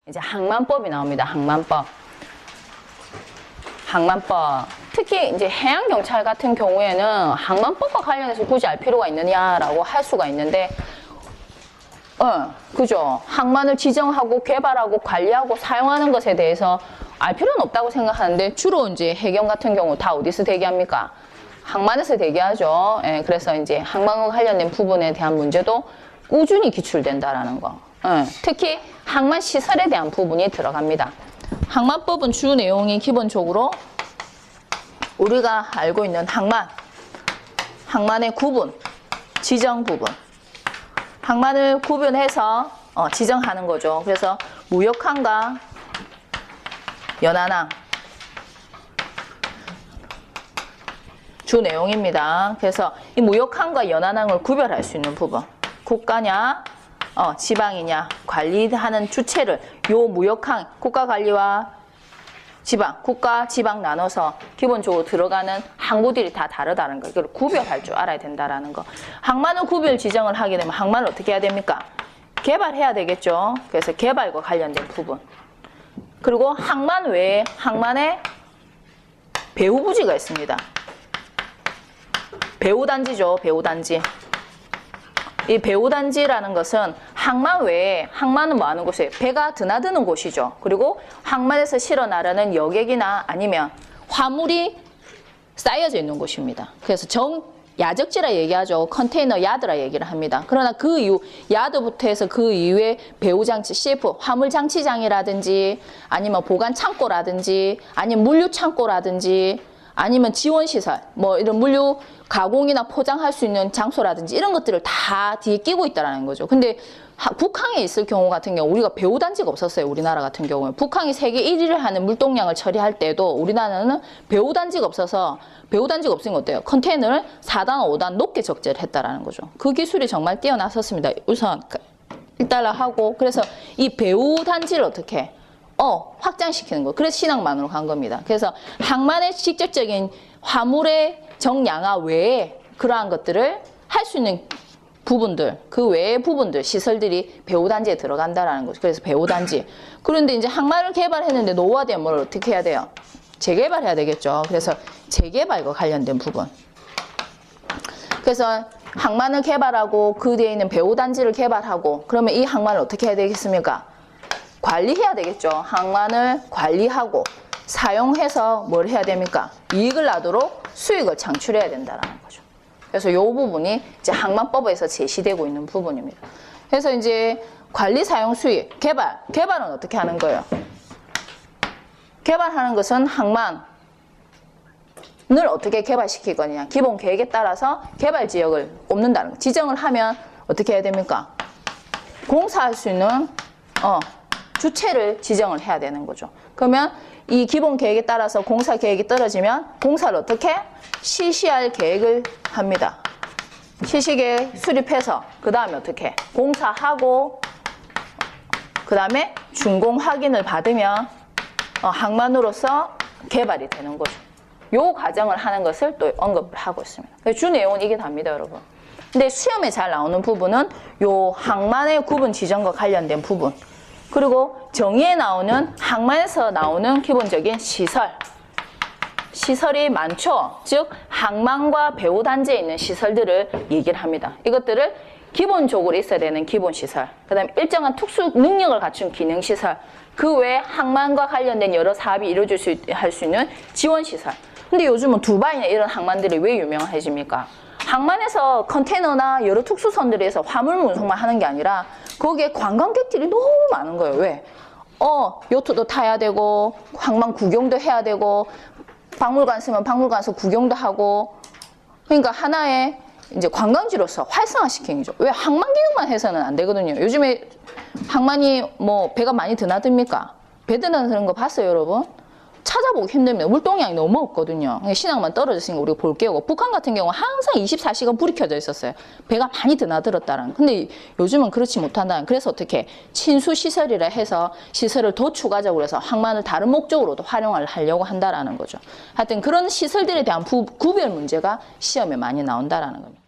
이제 항만법이 나옵니다. 항만법. 특히 이제 해양경찰 같은 경우에는 항만법과 관련해서 굳이 알 필요가 있느냐라고 할 수가 있는데, 그죠. 항만을 지정하고 개발하고 관리하고 사용하는 것에 대해서 알 필요는 없다고 생각하는데, 주로 이제 해경 같은 경우 다 어디서 대기합니까? 항만에서 대기하죠. 예, 그래서 이제 항만과 관련된 부분에 대한 문제도 꾸준히 기출된다라는 거. 특히 항만 시설에 대한 부분이 들어갑니다. 항만법은 주 내용이 기본적으로 우리가 알고 있는 항만의 구분, 지정 부분. 항만을 구분해서 지정하는 거죠. 그래서 무역항과 연안항 주 내용입니다. 그래서 이 무역항과 연안항을 구별할 수 있는 부분. 국가냐, 지방이냐, 관리하는 주체를 요 무역항, 국가관리와 지방, 국가, 지방 나눠서 기본적으로 들어가는 항구들이 다 다르다는 거. 이걸 구별할 줄 알아야 된다는 거. 항만을 구별 지정을 하게 되면 항만을 어떻게 해야 됩니까? 개발해야 되겠죠. 그래서 개발과 관련된 부분. 그리고 항만 외에 항만에 배후부지가 있습니다. 배후단지죠. 배후단지. 이 배후단지라는 것은 항만 외에, 항만은 뭐 하는 곳이에요? 배가 드나드는 곳이죠. 그리고 항만에서 실어 나르는 여객이나 아니면 화물이 쌓여져 있는 곳입니다. 그래서 야적지라 얘기하죠. 컨테이너 야드라 얘기를 합니다. 그러나 그 이후, 야드부터 해서 그 이후에 배후장치, CF, 화물장치장이라든지 아니면 보관창고라든지 아니면 물류창고라든지 아니면 지원시설, 뭐 이런 물류 가공이나 포장할 수 있는 장소라든지 이런 것들을 다 뒤에 끼고 있다는 거죠. 근데 북항에 있을 경우 같은 경우 우리가 배후단지가 없었어요. 우리나라 같은 경우에. 북항이 세계 1위를 하는 물동량을 처리할 때도 우리나라는 배후단지가 없어서, 배후단지가 없으니까 어때요? 컨테이너를 4단, 5단 높게 적재를 했다라는 거죠. 그 기술이 정말 뛰어났었습니다. 우선 일단은 하고, 그래서 이 배후단지를 어떻게 해? 확장시키는 거. 그래서 신항만으로 간 겁니다. 그래서 항만의 직접적인 화물의 정량화 외에 그러한 것들을 할 수 있는 부분들, 그 외의 부분들, 시설들이 배후단지에 들어간다라는 거죠. 그래서 배후단지. 그런데 이제 항만을 개발했는데 노후화되면 뭘 어떻게 해야 돼요? 재개발해야 되겠죠. 그래서 재개발과 관련된 부분. 그래서 항만을 개발하고 그 뒤에 있는 배후단지를 개발하고, 그러면 이 항만을 어떻게 해야 되겠습니까? 관리해야 되겠죠. 항만을 관리하고 사용해서 뭘 해야 됩니까? 이익을 나도록 수익을 창출해야 된다는 거죠. 그래서 이 부분이 이제 항만법에서 제시되고 있는 부분입니다. 그래서 이제 관리, 사용, 수익, 개발은 어떻게 하는 거예요? 개발하는 것은 항만을 어떻게 개발시킬 거냐. 기본 계획에 따라서 개발 지역을 꼽는다는 거. 지정을 하면 어떻게 해야 됩니까? 공사할 수 있는 주체를 지정을 해야 되는 거죠. 그러면 이 기본 계획에 따라서 공사 계획이 떨어지면 공사를 어떻게? 실시할 계획을 합니다. 실시계획 수립해서 그 다음에 어떻게? 공사하고 그 다음에 준공 확인을 받으면 항만으로서 개발이 되는 거죠. 요 과정을 하는 것을 또 언급을 하고 있습니다. 주 내용은 이게 답니다, 여러분. 근데 시험에 잘 나오는 부분은 요 항만의 구분 지정과 관련된 부분, 그리고 정의에 나오는 항만에서 나오는 기본적인 시설이 많죠. 즉 항만과 배후단지에 있는 시설들을 얘기를 합니다. 이것들을 기본적으로 있어야 되는 기본시설, 그 다음에 일정한 특수 능력을 갖춘 기능시설, 그 외에 항만과 관련된 여러 사업이 할 수 있는 지원시설. 근데 요즘은 두바이나 이런 항만들이 왜 유명해집니까? 항만에서 컨테이너나 여러 특수선들에서 화물 운송만 하는 게 아니라 거기에 관광객들이 너무 많은 거예요. 왜? 요트도 타야 되고 항만 구경도 해야 되고 박물관 쓰면 박물관에서 구경도 하고, 그러니까 하나의 이제 관광지로서 활성화시키는 거죠. 왜? 항만 기능만 해서는 안 되거든요. 요즘에 항만이 뭐 배가 많이 드나듭니까? 배 드나드는 거 봤어요, 여러분? 찾아보기 힘듭니다. 물동량이 너무 없거든요. 신항만 떨어졌으니까 우리가 볼게요. 북한 같은 경우는 항상 24시간 불이 켜져 있었어요. 배가 많이 드나들었다는. 근데 요즘은 그렇지 못한다는. 그래서 어떻게 친수시설이라 해서 시설을 더 추가적으로 해서 항만을 다른 목적으로도 활용을 하려고 한다라는 거죠. 하여튼 그런 시설들에 대한 구별 문제가 시험에 많이 나온다라는 겁니다.